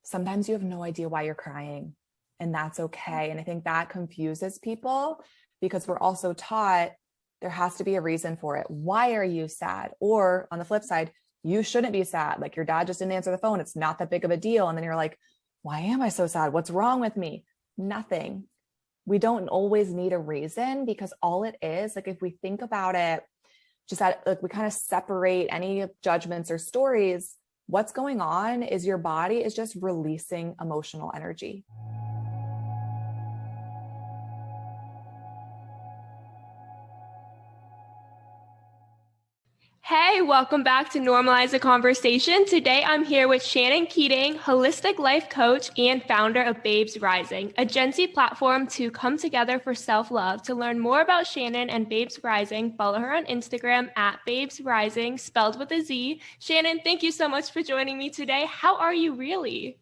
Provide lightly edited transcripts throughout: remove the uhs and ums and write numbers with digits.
sometimes you have no idea why you're crying, and that's okay. And I think that confuses people because we're also taught there has to be a reason for it. Why are you sad? Or on the flip side, you shouldn't be sad. Like your dad just didn't answer the phone. It's not that big of a deal. And then you're like, why am I so sad? What's wrong with me? Nothing. We don't always need a reason, because all it is, like if we think about it, just that like we kind of separate any judgments or stories, what's going on is your body is just releasing emotional energy. Hey, welcome back to Normalize The Conversation. Today I'm here with Shannon Keating, holistic life coach and founder of Babez Rising, a Gen Z platform to come together for self-love. To learn more about Shannon and Babez Rising, follow her on Instagram at Babez Rising, spelled with a Z. Shannon, thank you so much for joining me today. How are you really?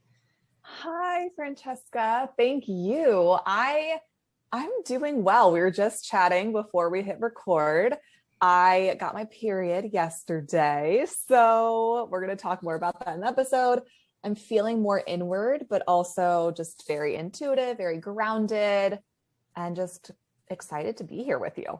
Hi, Francesca. Thank you. I'm doing well. We were just chatting before we hit record. I got my period yesterday, so we're going to talk more about that in the episode. I'm feeling more inward, but also just very intuitive, very grounded, and just excited to be here with you.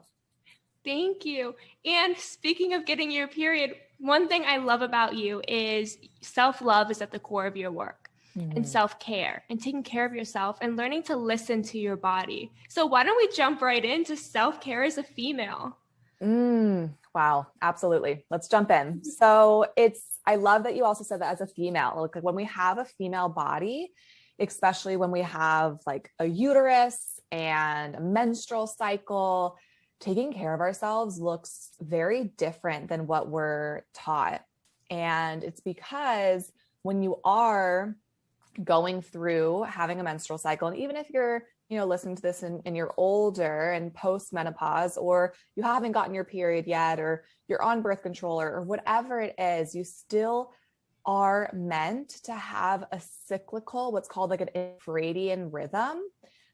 Thank you. And speaking of getting your period, one thing I love about you is self-love is at the core of your work. And self-care and taking care of yourself and learning to listen to your body. So why don't we jump right into self-care as a female? Wow. Absolutely. Let's jump in. So I love that you also said that as a female, like when we have a female body, especially when we have like a uterus and a menstrual cycle, taking care of ourselves looks very different than what we're taught. And it's because when you are going through having a menstrual cycle, and even if you're listening to this and you're older and post-menopause, or you haven't gotten your period yet, or you're on birth control, or whatever it is, you still are meant to have a cyclical, what's called like an infradian rhythm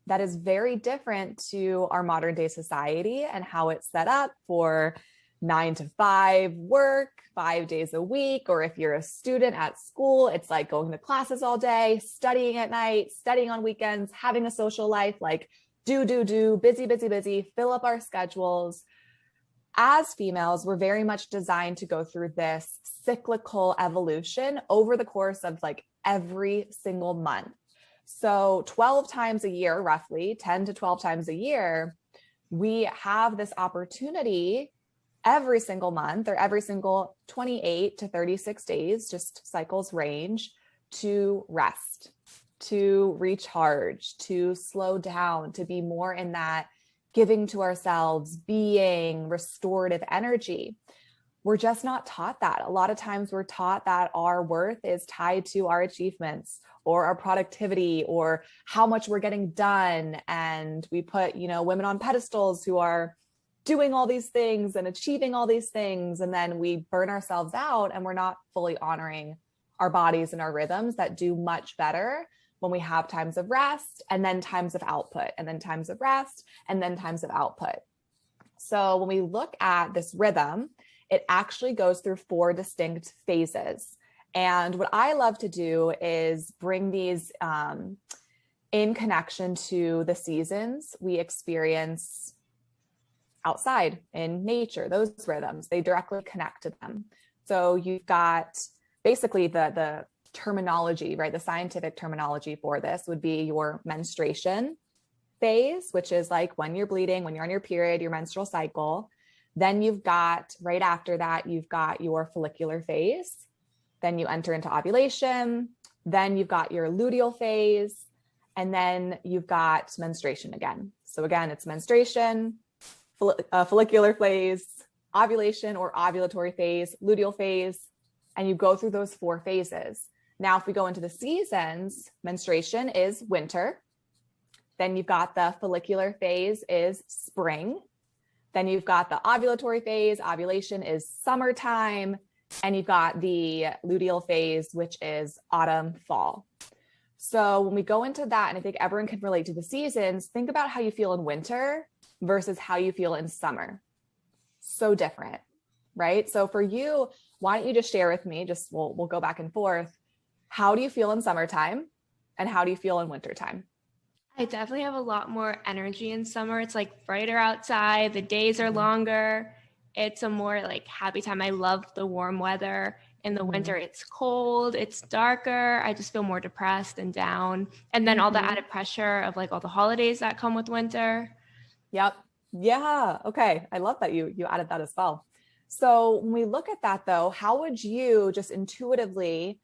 that is very different to our modern day society and how it's set up for 9 to 5 work, 5 days a week. Or if you're a student at school, it's like going to classes all day, studying at night, studying on weekends, having a social life, like do, busy, fill up our schedules. As females, we're very much designed to go through this cyclical evolution over the course of like every single month. So 12 times a year, roughly 10 to 12 times a year, we have this opportunity every single month, or every single 28 to 36 days, just cycles range, to rest, to recharge, to slow down, to be more in that giving to ourselves, being restorative energy. We're just not taught that. A lot of times we're taught that our worth is tied to our achievements or our productivity or how much we're getting done. And we put, women on pedestals who are doing all these things and achieving all these things. And then we burn ourselves out and we're not fully honoring our bodies and our rhythms that do much better when we have times of rest and then times of output, and then times of rest and then times of output. So when we look at this rhythm, it actually goes through 4 distinct phases. And what I love to do is bring these in connection to the seasons we experience outside in nature. Those rhythms, they directly connect to them. So you've got basically the terminology, right? The scientific terminology for this would be your menstruation phase, which is like when you're bleeding, when you're on your period, your menstrual cycle. Then you've got, right after that, you've got your follicular phase. Then you enter into ovulation. Then you've got your luteal phase. And then you've got menstruation again. So again, it's menstruation, follicular phase, ovulation or ovulatory phase, luteal phase, and you go through those 4 phases. Now, if we go into the seasons, menstruation is winter. Then you've got the follicular phase is spring. Then you've got the ovulatory phase, ovulation is summertime, and you've got the luteal phase, which is autumn, fall. So when we go into that, and I think everyone can relate to the seasons, think about how you feel in winter versus how you feel in summer. So different, right? So for you, why don't you just share with me, we'll go back and forth. How do you feel in summertime and how do you feel in wintertime? I definitely have a lot more energy in summer. It's like brighter outside, the days are longer. It's a more like happy time. I love the warm weather. In the winter, it's cold, it's darker. I just feel more depressed and down. And then all the Mm-hmm. added pressure of like all the holidays that come with winter. Yep. Yeah. Okay. I love that you added that as well. So when we look at that though, how would you just intuitively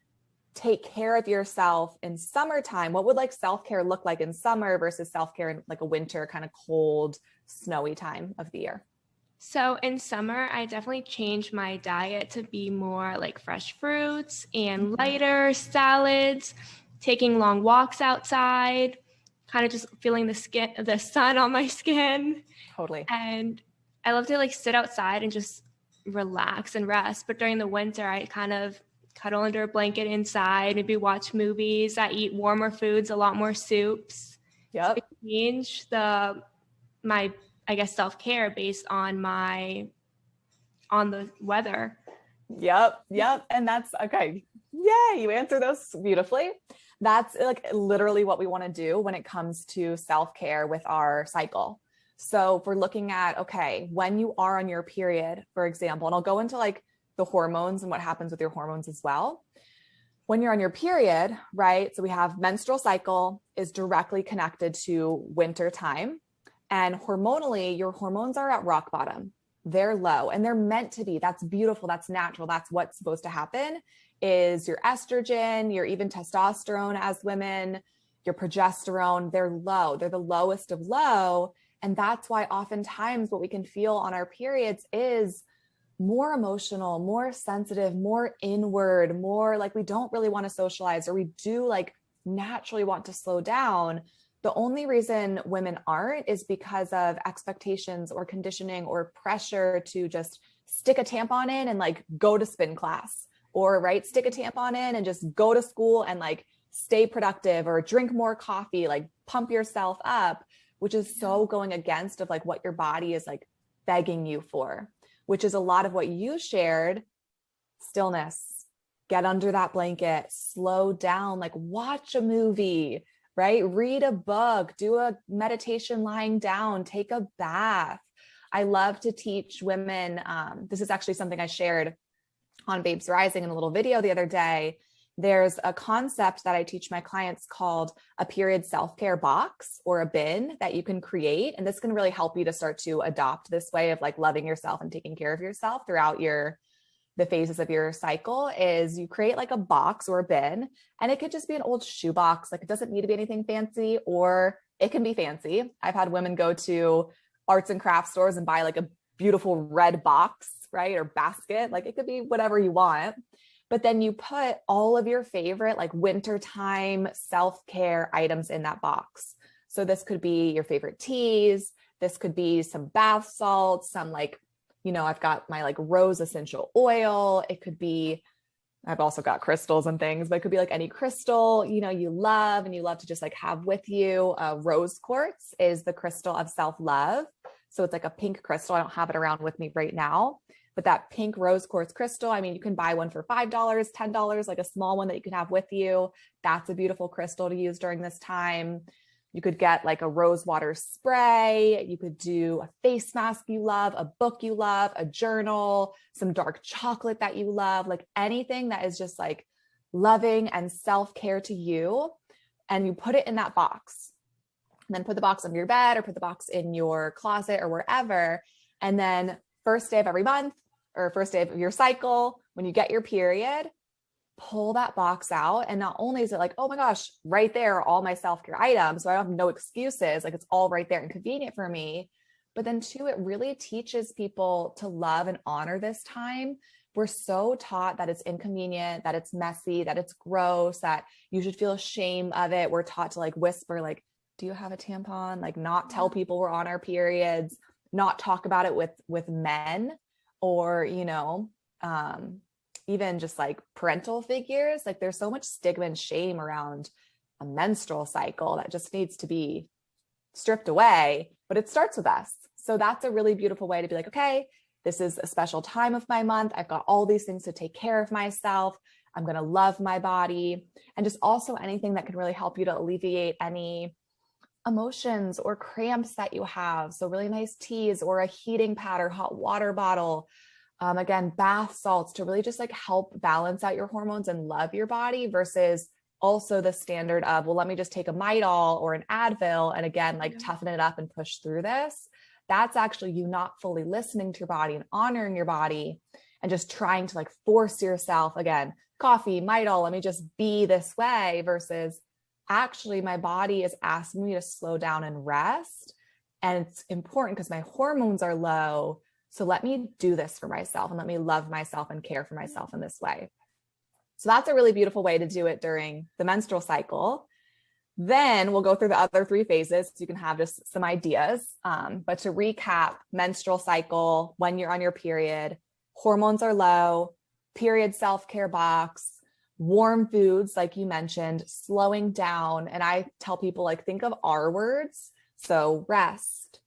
take care of yourself in summertime? What would like self-care look like in summer versus self-care in like a winter kind of cold, snowy time of the year? So in summer, I definitely changed my diet to be more like fresh fruits and Mhm. lighter salads, taking long walks outside, kind of just feeling the sun on my skin. Totally. And I love to like sit outside and just relax and rest. But during the winter, I kind of cuddle under a blanket inside, maybe watch movies. I eat warmer foods, a lot more soups. So I Yep. change my I guess self-care based on the weather. Yep. Yep. And that's okay. Yay. You answer those beautifully. That's like literally what we want to do when it comes to self-care with our cycle. So if we're looking at, okay, when you are on your period, for example, and I'll go into like the hormones and what happens with your hormones as well. When you're on your period, right? So we have menstrual cycle is directly connected to winter time. And hormonally, your hormones are at rock bottom. They're low and they're meant to be. That's beautiful. That's natural. That's what's supposed to happen is your estrogen, your even testosterone as women, your progesterone, they're low. They're the lowest of low. And that's why oftentimes what we can feel on our periods is more emotional, more sensitive, more inward, more like we don't really want to socialize or we do like naturally want to slow down. The only reason women aren't is because of expectations or conditioning or pressure to just stick a tampon in and like go to spin class or right, stick a tampon in and just go to school and like stay productive or drink more coffee, like pump yourself up, which is so going against of like what your body is like begging you for, which is a lot of what you shared. Stillness, get under that blanket, slow down, like watch a movie, right? Read a book, do a meditation lying down, take a bath. I love to teach women. This is actually something I shared on Babez Rising in a little video the other day. There's a concept that I teach my clients called a period self-care box or a bin that you can create. And this can really help you to start to adopt this way of like loving yourself and taking care of yourself throughout the phases of your cycle. Is you create like a box or a bin, and it could just be an old shoebox. Like it doesn't need to be anything fancy, or it can be fancy. I've had women go to arts and crafts stores and buy like a beautiful red box, right? Or basket. Like it could be whatever you want. But then you put all of your favorite like wintertime self-care items in that box. So this could be your favorite teas. This could be some bath salts, some like, I've got my like rose essential oil. It could be, I've also got crystals and things, but it could be like any crystal, you love and you love to just like have with you. Rose quartz is the crystal of self-love. So it's like a pink crystal. I don't have it around with me right now, but that pink rose quartz crystal, I mean, you can buy one for $5, $10, like a small one that you can have with you. That's a beautiful crystal to use during this time. You could get like a rose water spray. You could do a face mask you love, a book you love, a journal, some dark chocolate that you love, like anything that is just like loving and self-care to you. And you put it in that box. And then put the box under your bed or put the box in your closet or wherever. And then first day of every month or first day of your cycle, when you get your period, pull that box out. And not only is it like, oh my gosh, right there are all my self-care items. So I don't have no excuses. Like it's all right there and convenient for me. But then two, it really teaches people to love and honor this time. We're so taught that it's inconvenient, that it's messy, that it's gross, that you should feel ashamed of it. We're taught to like whisper, like, do you have a tampon? Like not tell people we're on our periods, not talk about it with men or, even just like parental figures. Like there's so much stigma and shame around a menstrual cycle that just needs to be stripped away, but it starts with us. So that's a really beautiful way to be like, okay, this is a special time of my month. I've got all these things to take care of myself. I'm going to love my body, and just also anything that can really help you to alleviate any emotions or cramps that you have. So really nice teas or a heating pad or hot water bottle. Again, bath salts to really just like help balance out your hormones and love your body, versus also the standard of, well, let me just take a Midol or an Advil and again, like toughen it up and push through this. That's actually you not fully listening to your body and honoring your body and just trying to like force yourself, again, coffee, Midol, let me just be this way, versus actually my body is asking me to slow down and rest. And it's important because my hormones are low. So let me do this for myself and let me love myself and care for myself in this way. So that's a really beautiful way to do it during the menstrual cycle. Then we'll go through the other 3 phases so you can have just some ideas. But to recap, menstrual cycle, when you're on your period, hormones are low, period self-care box, warm foods, like you mentioned, slowing down. And I tell people, like, think of R words. So rest,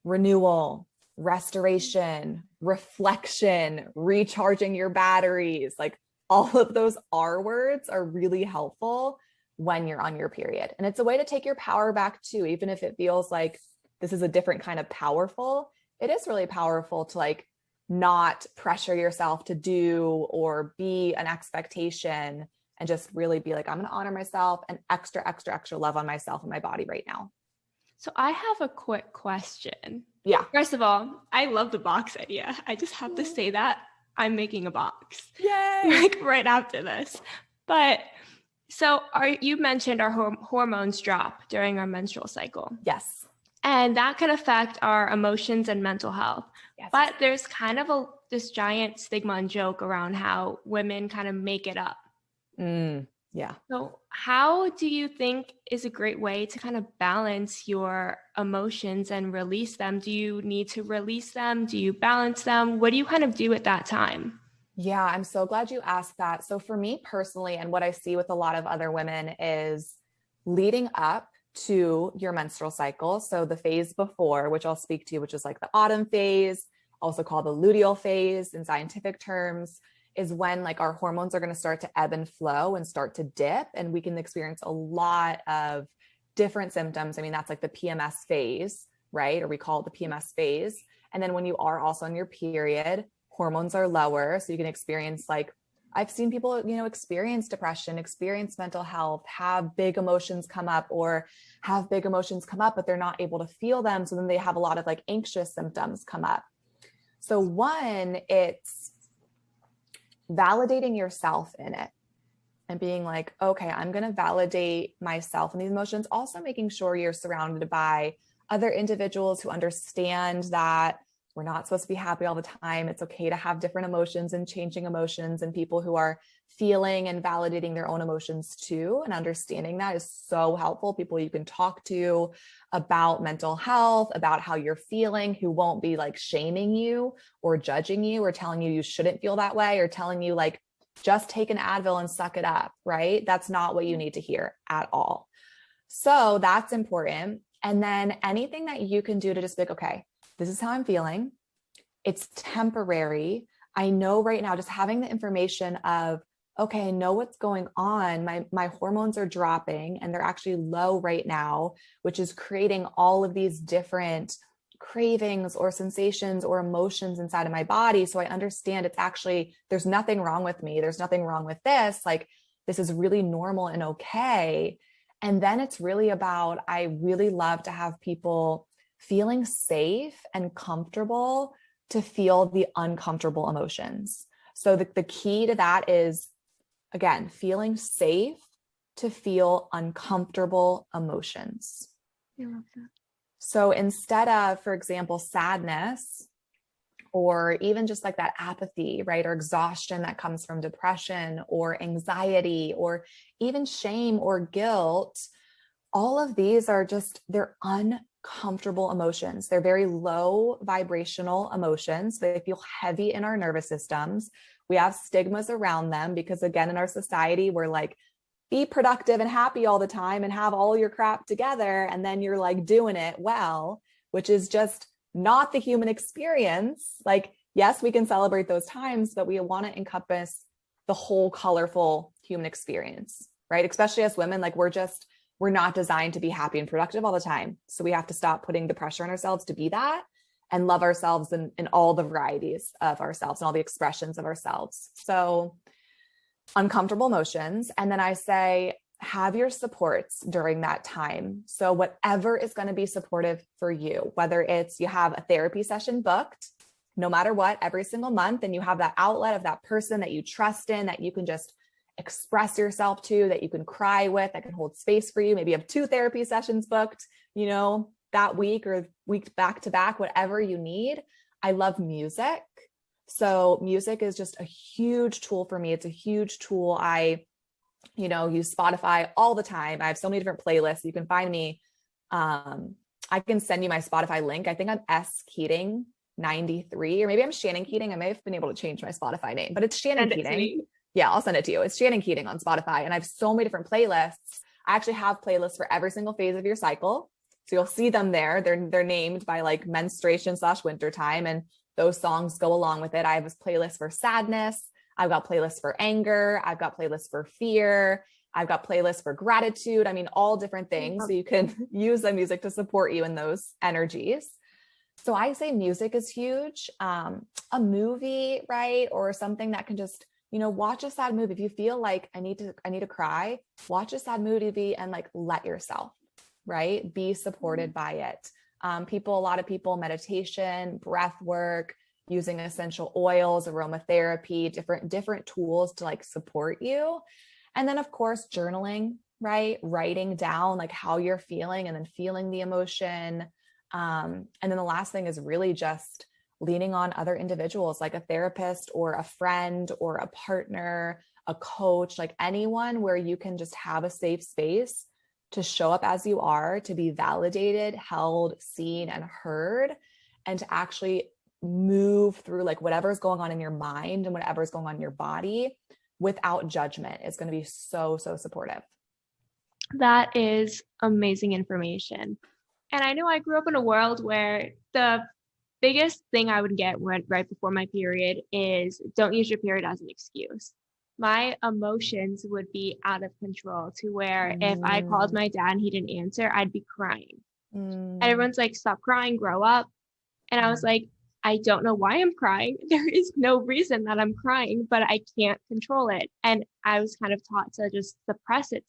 renewal, restoration, reflection, recharging your batteries, like all of those R words are really helpful when you're on your period. And it's a way to take your power back too, even if it feels like this is a different kind of powerful. It is really powerful to like not pressure yourself to do or be an expectation, and just really be like, I'm going to honor myself and extra love on myself and my body right now. So I have a quick question. Yeah. First of all, I love the box idea. I just have to say that I'm making a box. Yay! Like right after this. But so you mentioned our hormones drop during our menstrual cycle. Yes. And that can affect our emotions and mental health. Yes. But there's kind of this giant stigma and joke around how women kind of make it up. Yeah. So how do you think is a great way to kind of balance your emotions and release them? Do you need to release them? Do you balance them? What do you kind of do at that time? Yeah, I'm so glad you asked that. So for me personally, and what I see with a lot of other women, is leading up to your menstrual cycle. So the phase before, which I'll speak to, which is like the autumn phase, also called the luteal phase in scientific terms, is when like our hormones are going to start to ebb and flow and start to dip. And we can experience a lot of different symptoms. I mean, that's like the PMS phase, right? Or we call it the PMS phase. And then when you are also on your period, hormones are lower. So you can experience, like, I've seen people, experience depression, experience mental health, have big emotions come up, but they're not able to feel them. So then they have a lot of like anxious symptoms come up. So one, it's validating yourself in it and being like, okay, I'm going to validate myself in these emotions. Also making sure you're surrounded by other individuals who understand that we're not supposed to be happy all the time. It's okay to have different emotions and changing emotions, and people who are feeling and validating their own emotions too. And understanding that is so helpful. People you can talk to about mental health, about how you're feeling, who won't be like shaming you or judging you or telling you you shouldn't feel that way, or telling you like, just take an Advil and suck it up, right? That's not what you need to hear at all. So that's important. And then anything that you can do to just be like, okay, this is how I'm feeling. It's temporary. I know right now, just having the information of, okay, I know what's going on. My hormones are dropping and they're actually low right now, which is creating all of these different cravings or sensations or emotions inside of my body. So I understand it's actually, there's nothing wrong with me. There's nothing wrong with this. Like, this is really normal and okay. And then it's really about, I really love to have people feeling safe and comfortable to feel the uncomfortable emotions. So the key to that is, again, feeling safe to feel uncomfortable emotions. I love that. So instead of, for example, sadness, or even just like that apathy, right? Or exhaustion that comes from depression or anxiety, or even shame or guilt, all of these are just, they're uncomfortable emotions. They're very low vibrational emotions. They feel heavy in our nervous systems. We have stigmas around them because, again, in our society, we're like, be productive and happy all the time and have all your crap together. And then you're like doing it well, which is just not the human experience. Like, yes, we can celebrate those times, but we want to encompass the whole colorful human experience, right? Especially as women, like we're not designed to be happy and productive all the time. So we have to stop putting the pressure on ourselves to be that and love ourselves in all the varieties of ourselves and all the expressions of ourselves. So uncomfortable emotions. And then I say, have your supports during that time. So whatever is going to be supportive for you, whether it's you have a therapy session booked, no matter what, every single month, and you have that outlet of that person that you trust in, that you can just express yourself to, that you can cry with, that can hold space for you. Maybe you have 2 therapy sessions booked, that week or week back to back, whatever you need. I love music. So music is just a huge tool for me. It's a huge tool. I use Spotify all the time. I have so many different playlists. You can find me. I can send you my Spotify link. I think I'm S Keating 93, or maybe I'm Shannon Keating. I may have been able to change my Spotify name, but it's Shannon Keating. Yeah, I'll send it to you. It's Shannon Keating on Spotify. And I have so many different playlists. I actually have playlists for every single phase of your cycle. So you'll see them there. They're named by like menstruation/winter time. And those songs go along with it. I have a playlist for sadness. I've got playlists for anger. I've got playlists for fear. I've got playlists for gratitude. I mean, all different things. So you can use the music to support you in those energies. So I say music is huge. A movie, right? Or something that can just, watch a sad movie. If you feel like I need to cry, watch a sad movie and like let yourself, right? Be supported by it. A lot of people, meditation, breath work, using essential oils, aromatherapy, different tools to like support you. And then of course, journaling, right? Writing down like how you're feeling and then feeling the emotion. And then the last thing is really just leaning on other individuals, like a therapist or a friend or a partner, a coach, like anyone where you can just have a safe space to show up as you are, to be validated, held, seen, and heard, and to actually move through like whatever's going on in your mind and whatever's going on in your body without judgment. Is going to be so, so supportive. That is amazing information. And I know I grew up in a world where the biggest thing I would get right before my period is don't use your period as an excuse. My emotions would be out of control to where if I called my dad and he didn't answer, I'd be crying. And everyone's like, stop crying, grow up. And I was like, I don't know why I'm crying. There is no reason that I'm crying, but I can't control it. And I was kind of taught to just suppress it.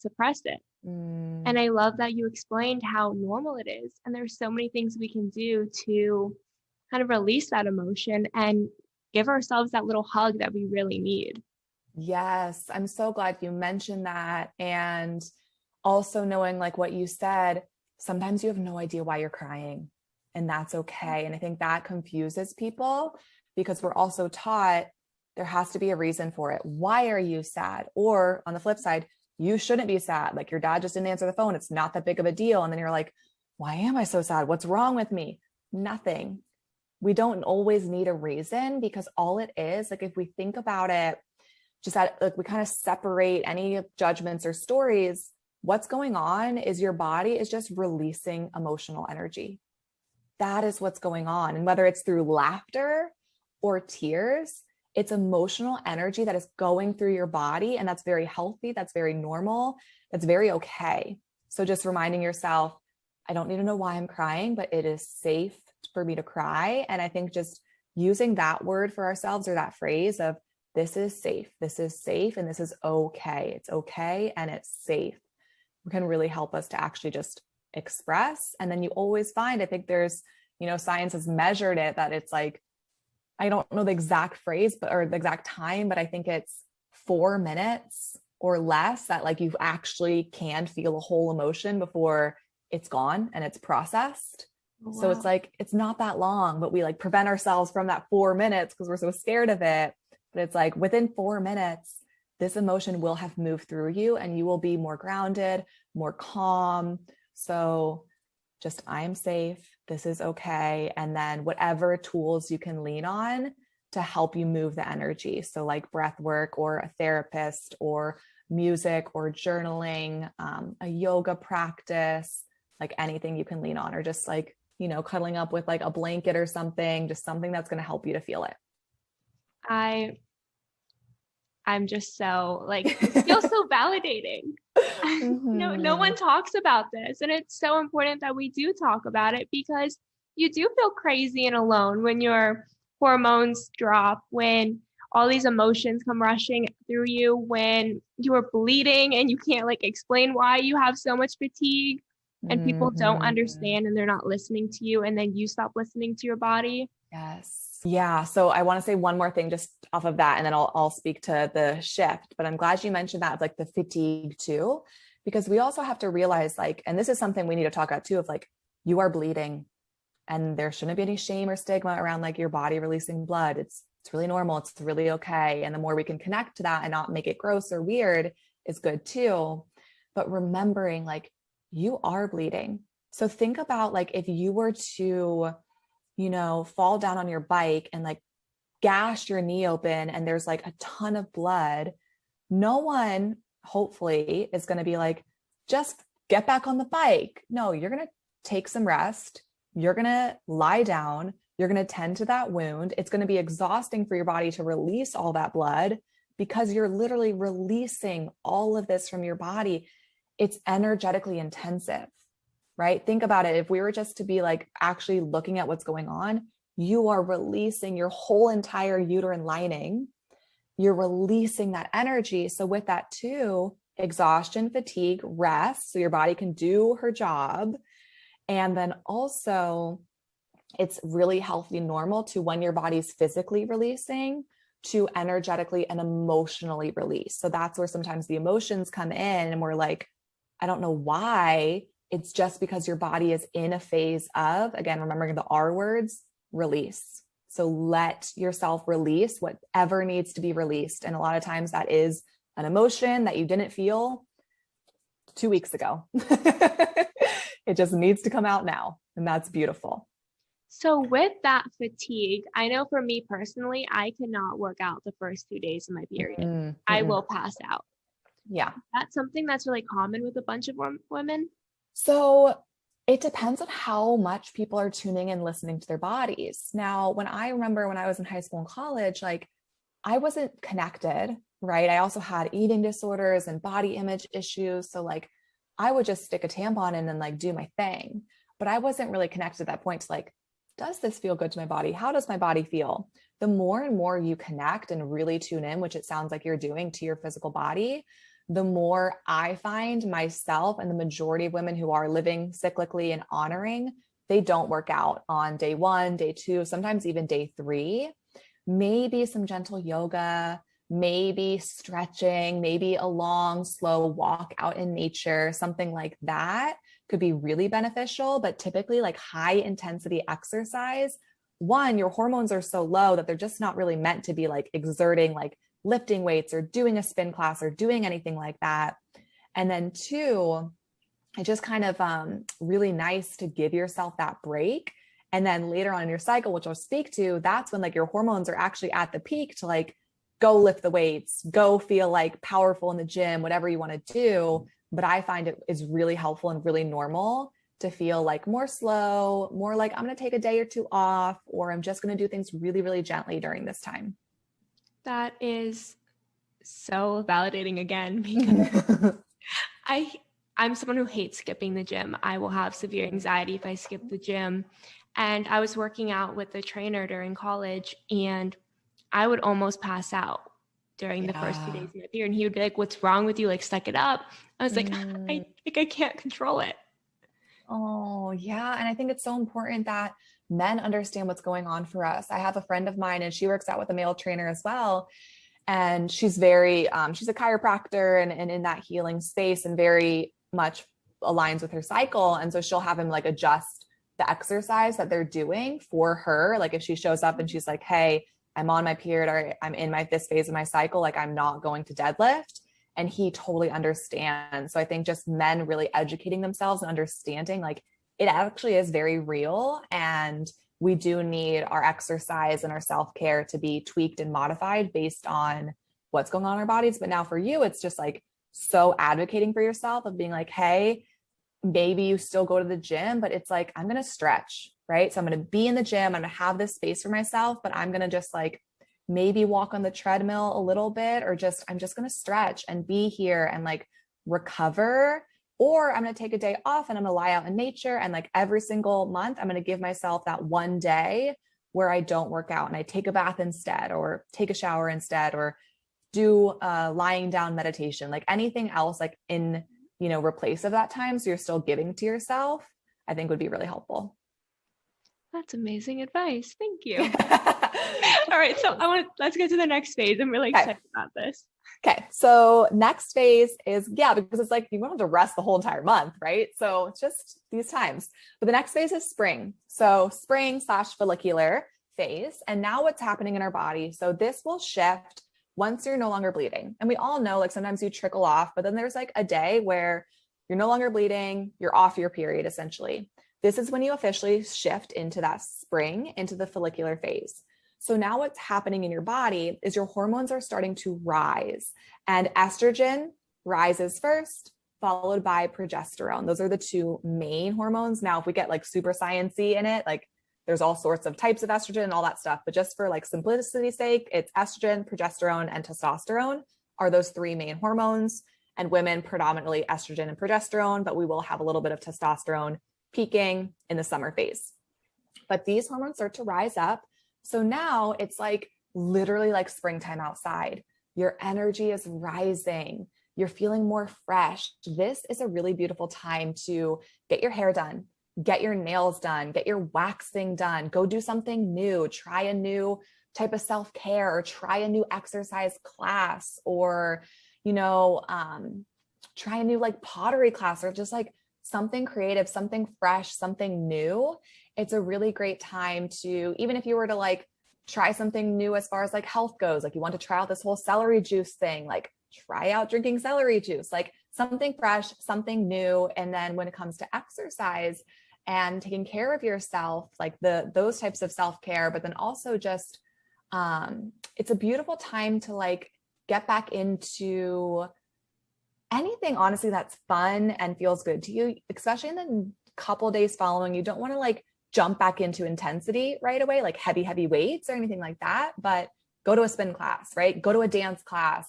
And I love that you explained how normal it is. And there's so many things we can do to kind of release that emotion and give ourselves that little hug that we really need. Yes, I'm so glad you mentioned that. And also knowing like what you said, sometimes you have no idea why you're crying, and that's okay. And I think that confuses people because we're also taught there has to be a reason for it. Why are you sad? Or on the flip side, you shouldn't be sad. Like your dad just didn't answer the phone. It's not that big of a deal. And then you're like, why am I so sad? What's wrong with me? Nothing. We don't always need a reason, because all it is, like if we think about it, just that like we kind of separate any judgments or stories, what's going on is your body is just releasing emotional energy. That is what's going on. And whether it's through laughter or tears, it's emotional energy that is going through your body. And that's very healthy. That's very normal. That's very okay. So just reminding yourself, I don't need to know why I'm crying, but it is safe for me to cry. And I think just using that word for ourselves, or that phrase of this is safe, and this is okay. It's okay and it's safe, can really help us to actually just express. And then you always find, I think there's, science has measured it, that it's like, I don't know the exact phrase, or the exact time, but I think it's 4 minutes or less that like you actually can feel a whole emotion before it's gone and it's processed. Oh, wow. So it's like, it's not that long, but we like prevent ourselves from that 4 minutes because we're so scared of it. But it's like within 4 minutes, this emotion will have moved through you and you will be more grounded, more calm. So just, I'm safe, this is okay. And then whatever tools you can lean on to help you move the energy. So like breath work or a therapist or music or journaling, a yoga practice, like anything you can lean on, or just like, cuddling up with like a blanket or something, just something that's going to help you to feel it. I I'm just so like, it feels so validating. No one talks about this. And it's so important that we do talk about it, because you do feel crazy and alone when your hormones drop, when all these emotions come rushing through you, when you are bleeding and you can't like explain why you have so much fatigue, and people don't understand and they're not listening to you, and then you stop listening to your body. Yes. Yeah. So I want to say one more thing just off of that, and then I'll speak to the shift, but I'm glad you mentioned that of like the fatigue too, because we also have to realize like, and this is something we need to talk about too, of like, you are bleeding and there shouldn't be any shame or stigma around like your body releasing blood. It's really normal. It's really okay. And the more we can connect to that and not make it gross or weird is good too. But remembering like you are bleeding. So think about like if you were to, fall down on your bike and like gash your knee open and there's like a ton of blood, no one hopefully is going to be like, just get back on the bike. No, you're going to take some rest. You're going to lie down. You're going to tend to that wound. It's going to be exhausting for your body to release all that blood because you're literally releasing all of this from your body. It's energetically intensive, right? Think about it. If we were just to be like actually looking at what's going on, you are releasing your whole entire uterine lining. You're releasing that energy. So with that too, exhaustion, fatigue, rest, so your body can do her job. And then also it's really healthy, normal to, when your body's physically releasing, to energetically and emotionally release. So that's where sometimes the emotions come in and we're like, I don't know why. It's just because your body is in a phase of, again, remembering the R words, release. So let yourself release whatever needs to be released. And a lot of times that is an emotion that you didn't feel 2 weeks ago. It just needs to come out now. And that's beautiful. So with that fatigue, I know for me personally, I cannot work out the first 2 days of my period. Mm-hmm. I will pass out. Yeah. That's something that's really common with a bunch of women. So it depends on how much people are tuning and listening to their bodies. Now, when I remember when I was in high school and college, like I wasn't connected, right? I also had eating disorders and body image issues. So like I would just stick a tampon in and like do my thing, but I wasn't really connected at that point to like, does this feel good to my body? How does my body feel? The more and more you connect and really tune in, which it sounds like you're doing, to your physical body, the more I find myself and the majority of women who are living cyclically and honoring, they don't work out on day 1, day 2, sometimes even day 3. Maybe some gentle yoga, maybe stretching, maybe a long, slow walk out in nature, something like that could be really beneficial. But typically like high intensity exercise, one, your hormones are so low that they're just not really meant to be like exerting, like lifting weights or doing a spin class or doing anything like that. And then 2, it's just kind of really nice to give yourself that break. And then later on in your cycle, which I'll speak to, that's when like your hormones are actually at the peak to like go lift the weights, go feel like powerful in the gym, whatever you want to do. But I find it is really helpful and really normal to feel like more slow, more like I'm going to take a day or 2 off, or I'm just going to do things really, really gently during this time. That is so validating again, because I'm someone who hates skipping the gym. I will have severe anxiety if I skip the gym. And I was working out with a trainer during college, and I would almost pass out during the first 2 days of my period. And he would be like, "What's wrong with you? Like, suck it up." I was like, I can't control it. Oh, yeah. And I think it's so important that men understand what's going on for us. I have a friend of mine and she works out with a male trainer as well. And she's very, she's a chiropractor and in that healing space and very much aligns with her cycle. And so she'll have him like adjust the exercise that they're doing for her. Like if she shows up and she's like, hey, I'm on my period or I'm in this phase of my cycle, like I'm not going to deadlift. And he totally understands. So I think just men really educating themselves and understanding like it actually is very real. And we do need our exercise and our self-care to be tweaked and modified based on what's going on in our bodies. But now for you, it's just like so advocating for yourself of being like, hey, maybe you still go to the gym, but it's like, I'm going to stretch, right? So I'm going to be in the gym. I'm going to have this space for myself, but I'm going to just like maybe walk on the treadmill a little bit, or I'm just going to stretch and be here and like recover. Or I'm going to take a day off and I'm going to lie out in nature. And like every single month, I'm going to give myself that one day where I don't work out and I take a bath instead, or take a shower instead, or do lying down meditation, like anything else, like in, replace of that time. So you're still giving to yourself, I think would be really helpful. That's amazing advice. Thank you. All right. So let's get to the next phase. I'm really excited about this. Okay. So next phase is, because it's like, you don't have to rest the whole entire month, right? So it's just these times, but the next phase is spring. So spring/follicular phase. And now what's happening in our body. So this will shift once you're no longer bleeding. And we all know, like, sometimes you trickle off, but then there's like a day where you're no longer bleeding, you're off your period, essentially. This is when you officially shift into that spring, into the follicular phase. So now what's happening in your body is your hormones are starting to rise, and estrogen rises first, followed by progesterone. Those are the two main hormones. Now, if we get like super sciencey in it, like there's all sorts of types of estrogen and all that stuff, but just for like simplicity's sake, it's estrogen, progesterone, and testosterone are those three main hormones. And women predominantly estrogen and progesterone, but we will have a little bit of testosterone peaking in the summer phase. But these hormones start to rise up. So now it's like literally like springtime outside. Your energy is rising. You're feeling more fresh. This is a really beautiful time to get your hair done, get your nails done, get your waxing done, go do something new, try a new type of self-care, or try a new exercise class, or, try a new like pottery class, or just like something creative, something fresh, something new. It's a really great time to, even if you were to like try something new as far as like health goes, like you want to try out this whole celery juice thing, like try out drinking celery juice, like something fresh, something new. And then when it comes to exercise and taking care of yourself, like those types of self-care, but then also just, it's a beautiful time to like get back into anything, honestly, that's fun and feels good to you, especially in the couple days following. You don't want to like jump back into intensity right away, like heavy weights or anything like that, but go to a spin class, right? Go to a dance class,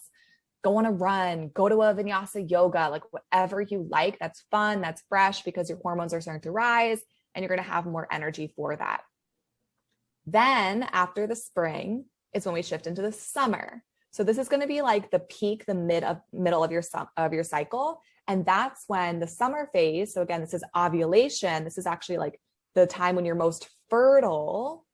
go on a run, go to a vinyasa yoga, like whatever you like. That's fun, that's fresh, because your hormones are starting to rise and you're going to have more energy for that. Then after the spring is when we shift into the summer. So this is going to be like the peak, the middle of your cycle. And that's when the summer phase. So again, this is ovulation. This is actually like the time when you're most fertile.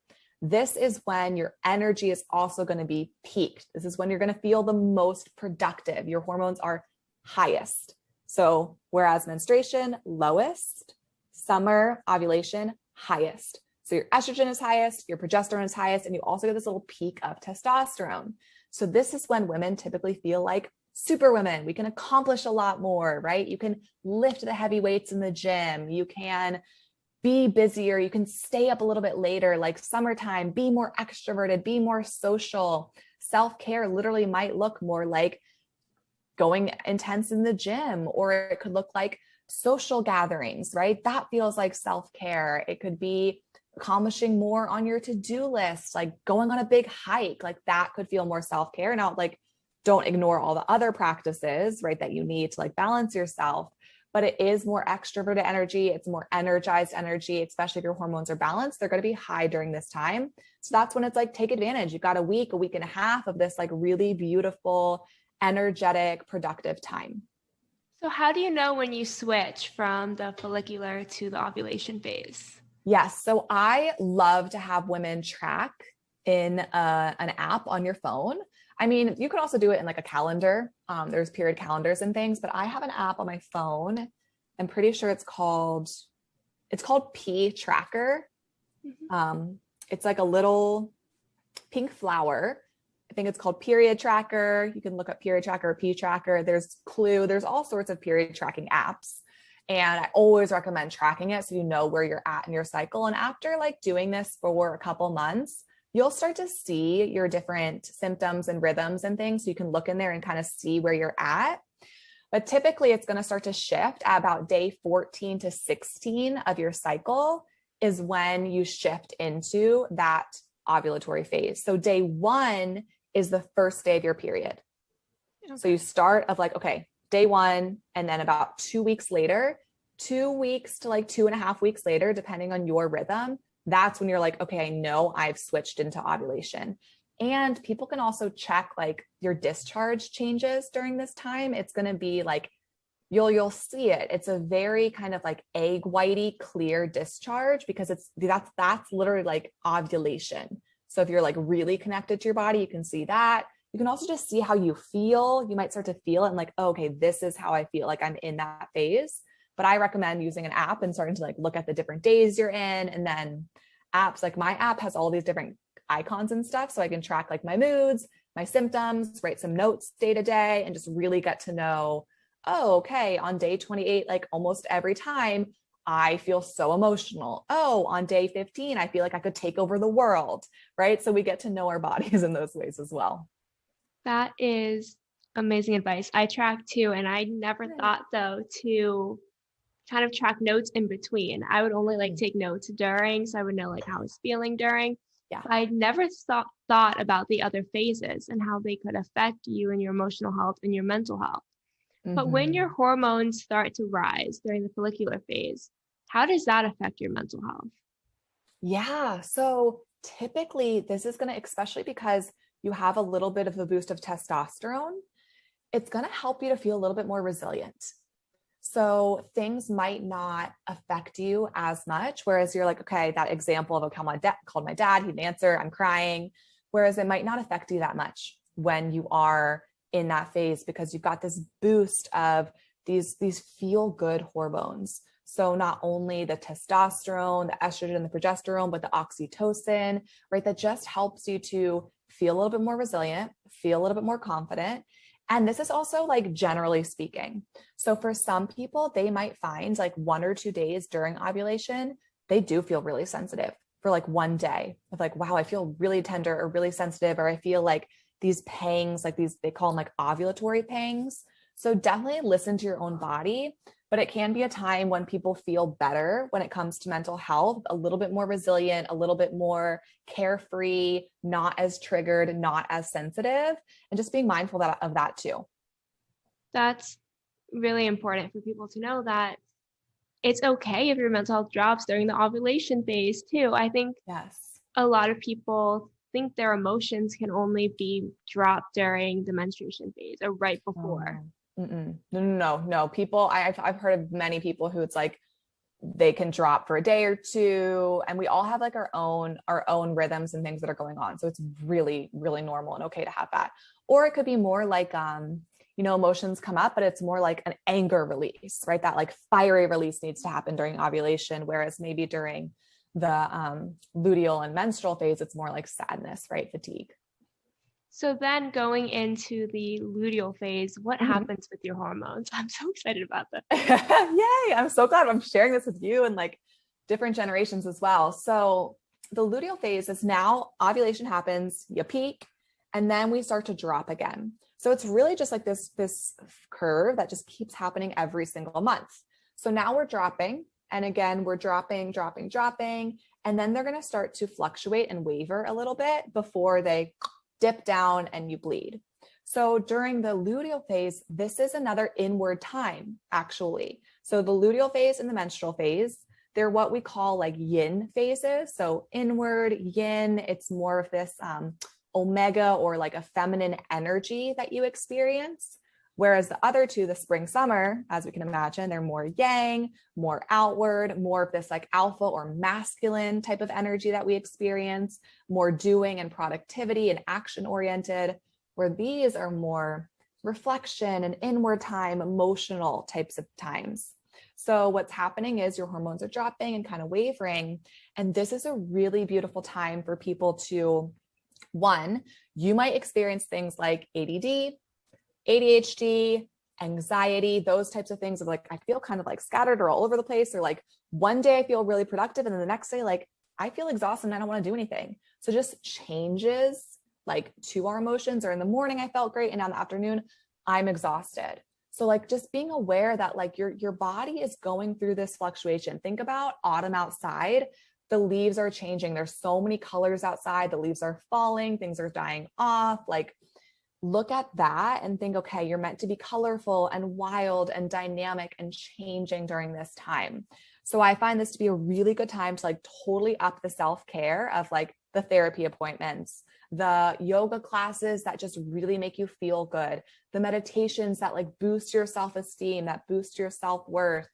This is when your energy is also going to be peaked. This is when you're going to feel the most productive. Your hormones are highest. So whereas menstruation, lowest, summer, ovulation, highest. So your estrogen is highest, your progesterone is highest, and you also get this little peak of testosterone. So this is when women typically feel like super women. We can accomplish a lot more, right? You can lift the heavy weights in the gym. You can be busier. You can stay up a little bit later, like summertime, be more extroverted, be more social. Self-care literally might look more like going intense in the gym, or it could look like social gatherings, right? That feels like self-care. It could be accomplishing more on your to-do list, like going on a big hike, like that could feel more self-care. Now, like, don't ignore all the other practices, right, that you need to like balance yourself, but it is more extroverted energy. It's more energized energy, especially if your hormones are balanced. They're going to be high during this time. So that's when it's like, take advantage. You've got a week and a half of this like really beautiful, energetic, productive time. So how do you know when you switch from the follicular to the ovulation phase? Yes. So I love to have women track in an app on your phone. I mean, you could also do it in like a calendar. There's period calendars and things, but I have an app on my phone. I'm pretty sure it's called P Tracker. Mm-hmm. It's like a little pink flower. I think it's called Period Tracker. You can look up Period Tracker or P Tracker. There's Clue. There's all sorts of period tracking apps. And I always recommend tracking it so you know where you're at in your cycle. And after like doing this for a couple months, you'll start to see your different symptoms and rhythms and things. So you can look in there and kind of see where you're at. But typically it's going to start to shift at about day 14 to 16 of your cycle is when you shift into that ovulatory phase. So day 1 is the first day of your period. Okay. So you start of like, okay, day 1, and then about 2 weeks later, 2 weeks to like 2.5 weeks later, depending on your rhythm, that's when you're like, okay, I know I've switched into ovulation. And people can also check like your discharge changes during this time. It's going to be like, you'll see it. It's a very kind of like egg whitey clear discharge, because that's literally like ovulation. So if you're like really connected to your body, you can see that. You can also just see how you feel. You might start to feel it and like, oh, okay, this is how I feel, like I'm in that phase. But I recommend using an app and starting to like look at the different days you're in. And then apps, like my app has all these different icons and stuff. So I can track like my moods, my symptoms, write some notes day to day, and just really get to know, oh, okay, on day 28, like almost every time I feel so emotional. Oh, on day 15, I feel like I could take over the world, right? So we get to know our bodies in those ways as well. That is amazing advice. I track too, and I never thought though to kind of track notes in between. I would only like take notes during, so I would know like how I was feeling during. Yeah. But I never thought about the other phases and how they could affect you and your emotional health and your mental health. But when your hormones start to rise during the follicular phase, how does that affect your mental health? Yeah. So typically this is going to, especially because you have a little bit of a boost of testosterone, it's going to help you to feel a little bit more resilient. So things might not affect you as much. Whereas you're like, okay, that example of, okay, I called my dad, he didn't answer, I'm crying. Whereas it might not affect you that much when you are in that phase, because you've got this boost of these feel good hormones. So not only the testosterone, the estrogen, the progesterone, but the oxytocin, right? That just helps you to feel a little bit more resilient, feel a little bit more confident. And this is also like generally speaking. So for some people, they might find like 1 or 2 days during ovulation, they do feel really sensitive for like one day of like, wow, I feel really tender or really sensitive, or I feel like these pangs, like these, they call them like ovulatory pangs. So definitely listen to your own body, but it can be a time when people feel better when it comes to mental health, a little bit more resilient, a little bit more carefree, not as triggered, not as sensitive, and just being mindful of that too. That's really important for people to know that it's okay if your mental health drops during the ovulation phase too. I think Yes. a lot of people think their emotions can only be dropped during the menstruation phase or right before. No. People, I've heard of many people who it's like they can drop for a day or two, and we all have like our own rhythms and things that are going on. So it's really, really normal and okay to have that. Or it could be more like, emotions come up, but it's more like an anger release, right? That like fiery release needs to happen during ovulation, whereas maybe during the luteal and menstrual phase, it's more like sadness, right? Fatigue. So then going into the luteal phase, what happens with your hormones? I'm so excited about that. Yay. I'm so glad I'm sharing this with you and like different generations as well. So the luteal phase is now ovulation happens, you peak, and then we start to drop again. So it's really just like this curve that just keeps happening every single month. So now we're dropping, and again, we're dropping, and then they're going to start to fluctuate and waver a little bit before they dip down and you bleed. So during the luteal phase, this is another inward time, actually. So the luteal phase and the menstrual phase, they're what we call like yin phases. So inward, yin, it's more of this omega or like a feminine energy that you experience. Whereas the other two, the spring, summer, as we can imagine, they're more yang, more outward, more of this like alpha or masculine type of energy that we experience, more doing and productivity and action oriented, where these are more reflection and inward time, emotional types of times. So what's happening is your hormones are dropping and kind of wavering. And this is a really beautiful time for people to, one, you might experience things like ADD, ADHD, anxiety, those types of things of like, I feel kind of like scattered or all over the place, or like one day I feel really productive, and then the next day, like I feel exhausted and I don't want to do anything. So just changes like to our emotions, or in the morning I felt great, and now in the afternoon I'm exhausted. So like just being aware that like your body is going through this fluctuation. Think about autumn outside. the leaves are changing. There's so many colors outside. The leaves are falling, things are dying off. Like, look at that and think, okay, you're meant to be colorful and wild and dynamic and changing during this time. So I find this to be a really good time to like totally up the self-care of like the therapy appointments, the yoga classes that just really make you feel good, the meditations that like boost your self-esteem, that boost your self-worth,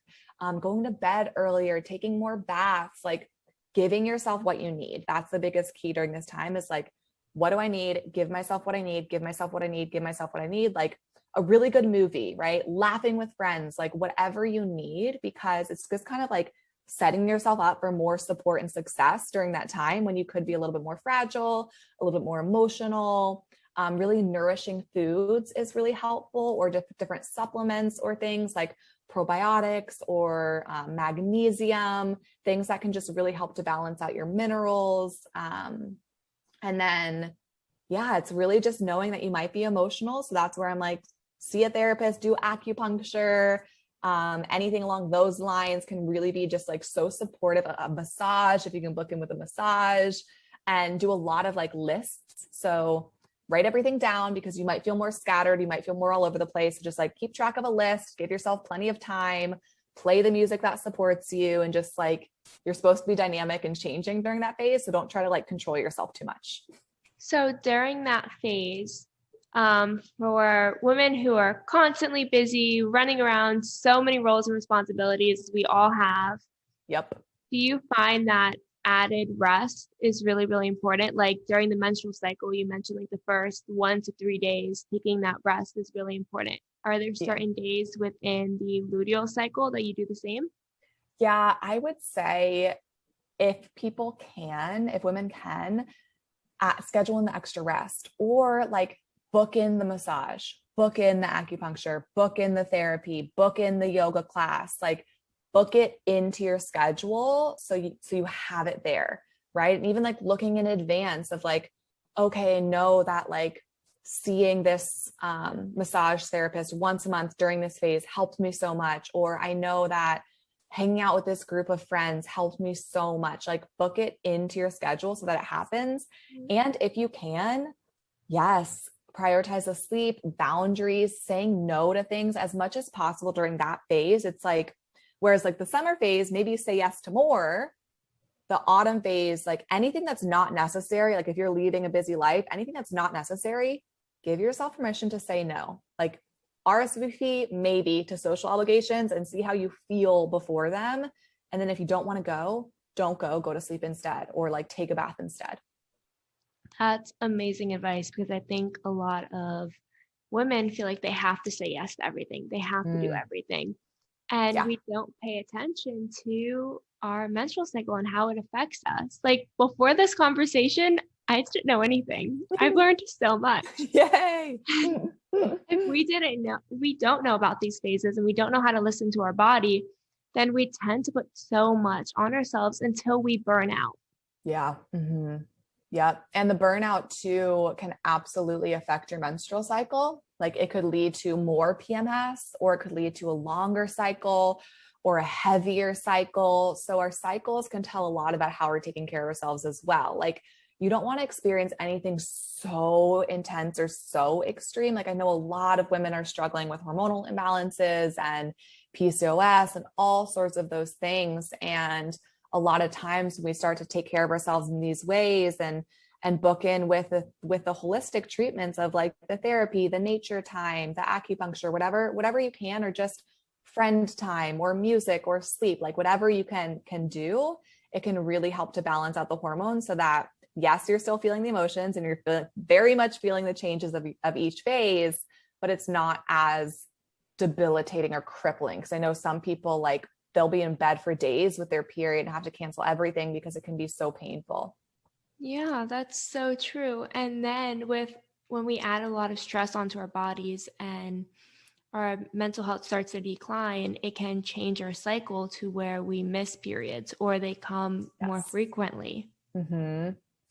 going to bed earlier, taking more baths, like giving yourself what you need. That's the biggest key during this time is like, what do I need? Give myself what I need, give myself what I need, give myself what I need. Like a really good movie, right? Laughing with friends, like whatever you need, because it's just kind of like setting yourself up for more support and success during that time when you could be a little bit more fragile, a little bit more emotional. Really nourishing foods is really helpful, or different supplements or things like probiotics or magnesium, things that can just really help to balance out your minerals. And then, yeah, it's really just knowing that you might be emotional. So that's where I'm like, see a therapist, do acupuncture, anything along those lines can really be just like so supportive. A massage, if you can book in with a massage, and do a lot of like lists. So write everything down because you might feel more scattered. You might feel more all over the place. So just like keep track of a list, give yourself plenty of time, play the music that supports you, and just like, you're supposed to be dynamic and changing during that phase. So don't try to like control yourself too much. So during that phase, for women who are constantly busy, running around, so many roles and responsibilities we all have, Yep. do you find that added rest is really, really important? Like during the menstrual cycle, you mentioned like the first 1 to 3 days, taking that rest is really important. Are there certain days within the luteal cycle that you do the same? Yeah, I would say if women can, schedule in the extra rest, or like book in the massage, book in the acupuncture, book in the therapy, book in the yoga class, like book it into your schedule. So you have it there. Right. And even like looking in advance of like, okay, know that like seeing this massage therapist once a month during this phase helped me so much. Or I know that hanging out with this group of friends helped me so much. Like book it into your schedule so that it happens. And if you can, yes, prioritize the sleep, boundaries, saying no to things as much as possible during that phase. It's like, whereas like the summer phase, maybe you say yes to more. The autumn phase, like anything that's not necessary, like if you're leading a busy life, anything that's not necessary, give yourself permission to say no. Like RSVP maybe to social obligations and see how you feel before them. And then if you don't want to go, don't go to sleep instead, or like take a bath instead. That's amazing advice, because I think a lot of women feel like they have to say yes to everything. They have to do everything. And we don't pay attention to our menstrual cycle and how it affects us. Like before this conversation, I didn't know anything. I've learned so much. Yay. If we don't know about these phases and we don't know how to listen to our body, then we tend to put so much on ourselves until we burn out. Yeah. Yeah. And the burnout too can absolutely affect your menstrual cycle. Like it could lead to more PMS, or it could lead to a longer cycle or a heavier cycle. So our cycles can tell a lot about how we're taking care of ourselves as well. Like you don't want to experience anything so intense or so extreme. Like I know a lot of women are struggling with hormonal imbalances and PCOS and all sorts of those things. And a lot of times when we start to take care of ourselves in these ways and book in with the holistic treatments of like the therapy, the nature time, the acupuncture, whatever you can, or just friend time or music or sleep, like whatever you can do, it can really help to balance out the hormones so that yes, you're still feeling the emotions and you're very much feeling the changes of each phase, but it's not as debilitating or crippling. Because I know some people, like they'll be in bed for days with their period and have to cancel everything because it can be so painful. Yeah, that's so true. And then when we add a lot of stress onto our bodies and our mental health starts to decline, it can change our cycle to where we miss periods or they come more frequently.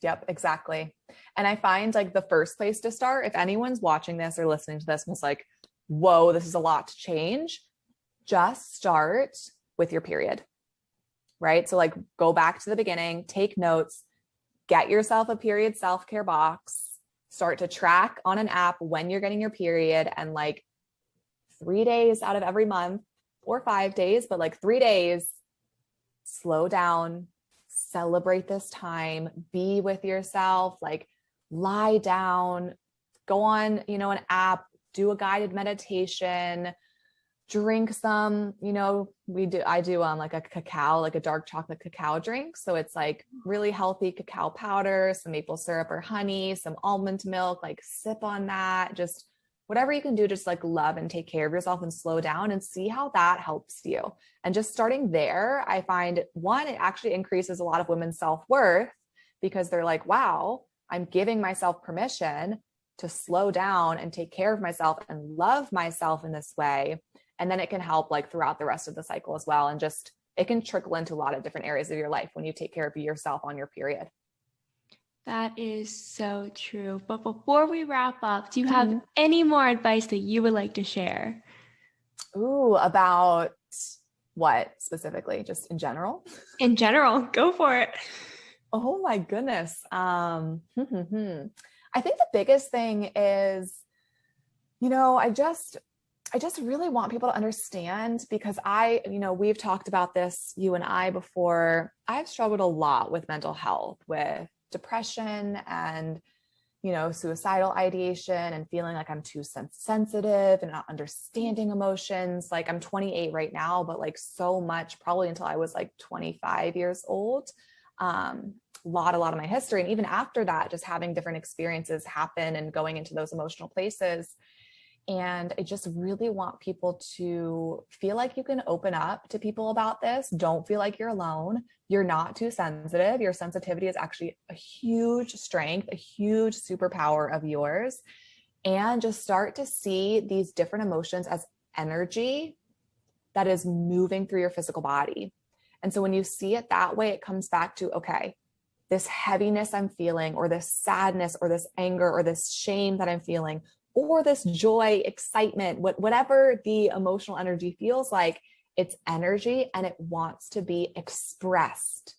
Yep, exactly. And I find like the first place to start, if anyone's watching this or listening to this and it's like, whoa, this is a lot to change, just start with your period. right? So like go back to the beginning, take notes, get yourself a period self-care box, start to track on an app when you're getting your period, and like 3 days out of every month or 5 days, but like 3 days, slow down, celebrate this time, be with yourself, like lie down, go on, an app, do a guided meditation, drink some, I do like a cacao, like a dark chocolate cacao drink. So it's like really healthy cacao powder, some maple syrup or honey, some almond milk, like sip on that, just whatever you can do, just like love and take care of yourself and slow down and see how that helps you. And just starting there, I find one, it actually increases a lot of women's self-worth because they're like, wow, I'm giving myself permission to slow down and take care of myself and love myself in this way. And then it can help like throughout the rest of the cycle as well. And just, it can trickle into a lot of different areas of your life when you take care of yourself on your period. That is so true. But before we wrap up, do you have any more advice that you would like to share? Ooh, about what specifically? Just in general? In general, go for it. Oh my goodness. I think the biggest thing is, I just really want people to understand, because we've talked about this, you and I, before. I've struggled a lot with mental health, with depression and, suicidal ideation, and feeling like I'm too sensitive and not understanding emotions. Like I'm 28 right now, but like so much probably until I was like 25 years old. A lot of my history. And even after that, just having different experiences happen and going into those emotional places. And I just really want people to feel like you can open up to people about this. Don't feel like you're alone. You're not too sensitive. Your sensitivity is actually a huge strength, a huge superpower of yours. And just start to see these different emotions as energy that is moving through your physical body. And so when you see it that way, it comes back to, okay, this heaviness I'm feeling, or this sadness, or this anger, or this shame that I'm feeling, or this joy, excitement, whatever the emotional energy feels like, it's energy and it wants to be expressed.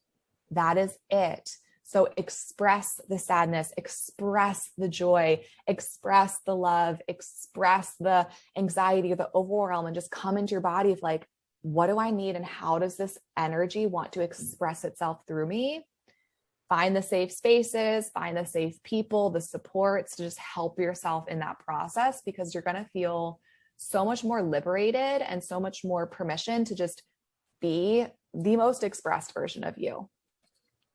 That is it. So express the sadness, express the joy, express the love, express the anxiety or the overwhelm, and just come into your body of like, what do I need? And how does this energy want to express itself through me? Find the safe spaces, find the safe people, the supports to just help yourself in that process, because you're going to feel so much more liberated and so much more permission to just be the most expressed version of you.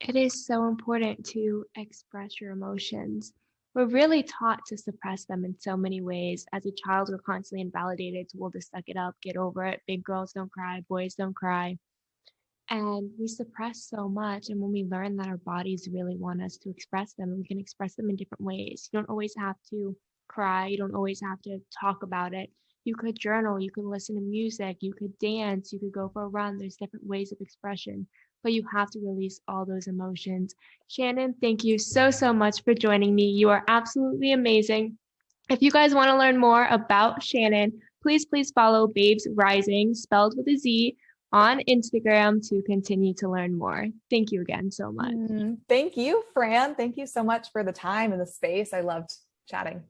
It is so important to express your emotions. We're really taught to suppress them in so many ways. As a child, we're constantly invalidated, told to suck it up, get over it. Big girls don't cry, boys don't cry. And we suppress so much. And when we learn that our bodies really want us to express them, we can express them in different ways. You don't always have to cry. You don't always have to talk about it. You could journal, you could listen to music, you could dance, you could go for a run. There's different ways of expression, but you have to release all those emotions. Shannon, thank you so much for joining me. You are absolutely amazing. If you guys want to learn more about Shannon, please follow Babez Rising, spelled with a Z, on Instagram to continue to learn more. Thank you again so much. Thank you, Fran. Thank you so much for the time and the space. I loved chatting.